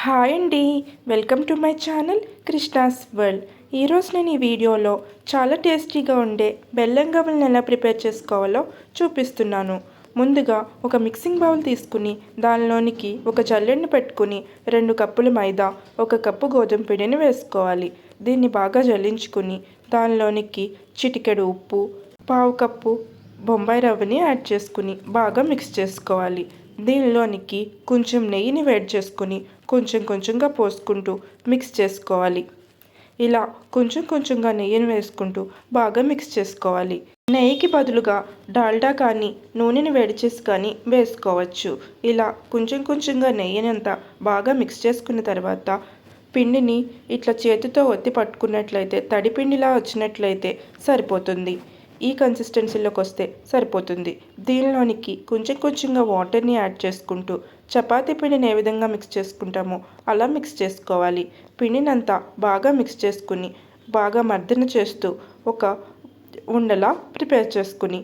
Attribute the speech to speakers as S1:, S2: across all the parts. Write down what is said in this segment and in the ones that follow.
S1: Hi అండి, welcome to my channel Krishna's world. ఈరోజు నేను ఈ వీడియోలో చాలా టేస్టీగా ఉండే బెల్లం గవ్వలను ఎలా ప్రిపేర్ చేసుకోవాలో చూపిస్తున్నాను. ముందుగా ఒక మిక్సింగ్ బౌల్ తీసుకుని దానిలోనికి ఒక జల్లెడను పెట్టుకుని 2 కప్పులు మైదా, 1 కప్పు గోధుమ పిండిని వేసుకోవాలి. దీన్ని బాగా జల్లించుకుని దానిలోనికి చిటికెడు ఉప్పు, 1/2 కప్పు బొంబాయి రవ్వని యాడ్ చేసుకుని బాగా మిక్స్ చేసుకోవాలి. దీనిలోనికి కొంచెం నెయ్యిని వేడి చేసుకుని కొంచెం కొంచెంగా పోసుకుంటూ మిక్స్ చేసుకోవాలి. ఇలా కొంచెం కొంచెంగా నెయ్యిని వేసుకుంటూ బాగా మిక్స్ చేసుకోవాలి. నెయ్యికి బదులుగా డాల్డా కానీ నూనెని వేడి చేసి కానీ వేసుకోవచ్చు. ఇలా కొంచెం కొంచెంగా నెయ్యిని అంతా బాగా మిక్స్ చేసుకున్న తర్వాత పిండిని ఇట్లా చేతితో ఒత్తి పట్టుకున్నట్లయితే తడిపిండిలా వచ్చినట్లయితే సరిపోతుంది. ఈ కన్సిస్టెన్సీలోకి వస్తే సరిపోతుంది. దీనిలోనికి కొంచెం కొంచెంగా వాటర్ని యాడ్ చేసుకుంటూ చపాతీ పిండిని ఏ విధంగా మిక్స్ చేసుకుంటామో అలా మిక్స్ చేసుకోవాలి. పిండినంతా బాగా మిక్స్ చేసుకుని బాగా మర్దన చేస్తూ ఒక ఉండలా ప్రిపేర్ చేసుకుని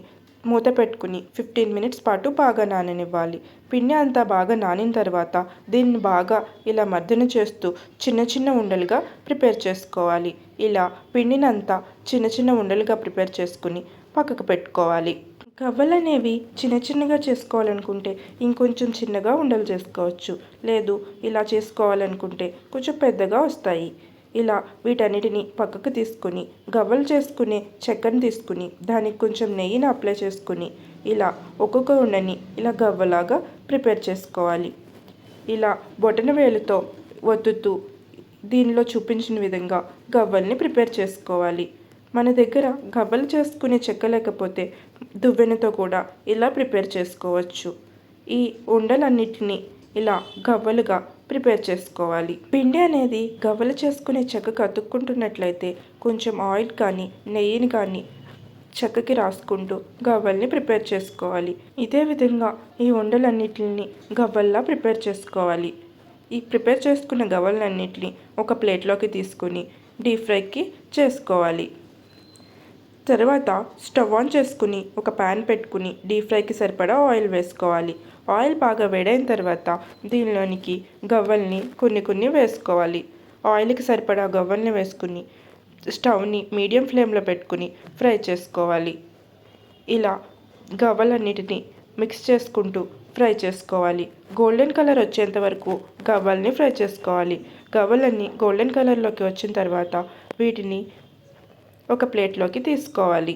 S1: మూత పెట్టుకుని 15 మినిట్స్ పాటు బాగా నాననివ్వాలి. పిండి అంతా బాగా నానిన తర్వాత దీన్ని బాగా ఇలా మర్దన చేస్తూ చిన్న చిన్న ఉండలుగా ప్రిపేర్ చేసుకోవాలి. ఇలా పిండినంతా చిన్న చిన్న ఉండలుగా ప్రిపేర్ చేసుకుని పక్కకు పెట్టుకోవాలి. గవ్వలు అనేవి చిన్న చిన్నగా చేసుకోవాలనుకుంటే ఇంకొంచెం చిన్నగా ఉండలు చేసుకోవచ్చు. లేదు ఇలా చేసుకోవాలనుకుంటే కొంచెం పెద్దగా వస్తాయి. ఇలా వీటన్నిటిని పక్కకు తీసుకుని గవ్వలు చేసుకునే చెక్కను తీసుకుని దానికి కొంచెం నెయ్యిని అప్లై చేసుకుని ఇలా ఒక్కొక్క ఉండని ఇలా గవ్వలాగా ప్రిపేర్ చేసుకోవాలి. ఇలా బొటన వేలుతో ఒత్తుతూ దీనిలో చూపించిన విధంగా గవ్వల్ని ప్రిపేర్ చేసుకోవాలి. మన దగ్గర గవ్వలు చేసుకునే చెక్క లేకపోతే దువ్వెనతో కూడా ఇలా ప్రిపేర్ చేసుకోవచ్చు. ఈ ఉండలన్నిటిని ఇలా గవ్వలుగా ప్రిపేర్ చేసుకోవాలి. పిండి అనేది గవ్వలు చేసుకునే చెక్కకు అతుక్కుంటున్నట్లయితే కొంచెం ఆయిల్ కానీ నెయ్యిని కానీ చెక్కకి రాసుకుంటూ గవ్వల్ని ప్రిపేర్ చేసుకోవాలి. ఇదే విధంగా ఈ ఉండలన్నిటిని గవ్వల్లా ప్రిపేర్ చేసుకోవాలి. ఈ ప్రిపేర్ చేసుకున్న గవ్వలన్నిటిని ఒక ప్లేట్లోకి తీసుకుని డీప్ ఫ్రైకి చేసుకోవాలి. తర్వాత స్టవ్ ఆన్ చేసుకుని ఒక ప్యాన్ పెట్టుకుని డీప్ ఫ్రైకి సరిపడా ఆయిల్ వేసుకోవాలి. ఆయిల్ బాగా వేడైన తర్వాత దీనిలోనికి గవ్వల్ని కొన్ని వేసుకోవాలి. ఆయిల్కి సరిపడా గవ్వల్ని వేసుకుని స్టవ్ని మీడియం ఫ్లేమ్లో పెట్టుకుని ఫ్రై చేసుకోవాలి. ఇలా గవ్వలన్నిటిని మిక్స్ చేసుకుంటూ ఫ్రై చేసుకోవాలి. గోల్డెన్ కలర్ వచ్చేంత వరకు గవ్వల్ని ఫ్రై చేసుకోవాలి. గవ్వలన్నీ గోల్డెన్ కలర్లోకి వచ్చిన తర్వాత వీటిని ఒక ప్లేట్లోకి తీసుకోవాలి.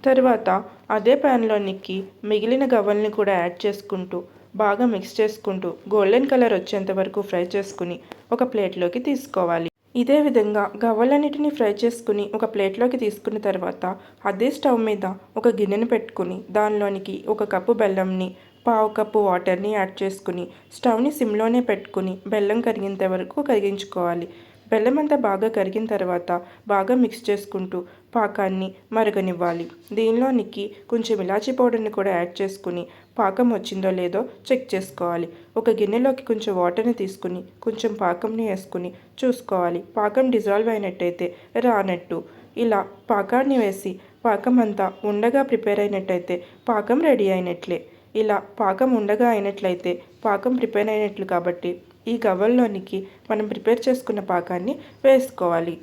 S1: తర్వాత అదే ప్యాన్లోనికి మిగిలిన గవ్వల్ని కూడా యాడ్ చేసుకుంటూ బాగా మిక్స్ చేసుకుంటూ గోల్డెన్ కలర్ వచ్చేంత వరకు ఫ్రై చేసుకుని ఒక ప్లేట్లోకి తీసుకోవాలి. ఇదే విధంగా గవ్వలన్నిటిని ఫ్రై చేసుకుని ఒక ప్లేట్లోకి తీసుకున్న తర్వాత అదే స్టవ్ మీద ఒక గిన్నెను పెట్టుకుని దానిలోనికి 1 కప్పు బెల్లంని 1/2 కప్పు వాటర్ని యాడ్ చేసుకుని స్టవ్ని సిమ్లోనే పెట్టుకుని బెల్లం కరిగేంత వరకు కరిగించుకోవాలి. బెల్లం అంతా బాగా కరిగిన తర్వాత బాగా మిక్స్ చేసుకుంటూ పాకాన్ని మరగనివ్వాలి. దీనిలోనికి కొంచెం ఇలాచీ పౌడర్ని కూడా యాడ్ చేసుకుని పాకం వచ్చిందో లేదో చెక్ చేసుకోవాలి. ఒక గిన్నెలోకి కొంచెం వాటర్ని తీసుకుని కొంచెం పాకంని వేసుకుని చూసుకోవాలి. పాకం డిజాల్వ్ అయినట్టయితే రానట్టు. ఇలా పాకాన్ని వేసి పాకం అంతా ఉండగా ప్రిపేర్ అయినట్టయితే పాకం రెడీ అయినట్లే. ఇలా పాకం ఉండగా అయినట్లయితే పాకం ప్రిపేర్ అయినట్లు కాబట్టి ఈ గవ్వల్లోనికి మనం ప్రిపేర్ చేసుకున్న పాకాన్ని వేసుకోవాలి.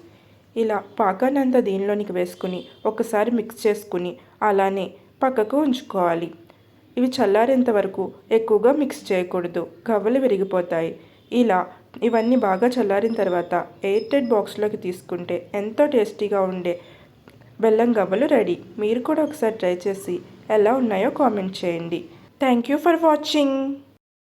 S1: ఇలా పాకాన్ని అంతా దీనిలోనికి వేసుకుని ఒకసారి మిక్స్ చేసుకుని అలానే పక్కకు ఉంచుకోవాలి. ఇవి చల్లారేంత వరకు ఎక్కువగా మిక్స్ చేయకూడదు, గవ్వలు విరిగిపోతాయి. ఇలా ఇవన్నీ బాగా చల్లారిన తర్వాత ఎయిర్ టైట్ బాక్స్లోకి తీసుకుంటే ఎంతో టేస్టీగా ఉండే బెల్లం గవ్వలు రెడీ. మీరు కూడా ఒకసారి ట్రై చేసి ఎలా ఉన్నాయో కామెంట్ చేయండి. Thank you for watching.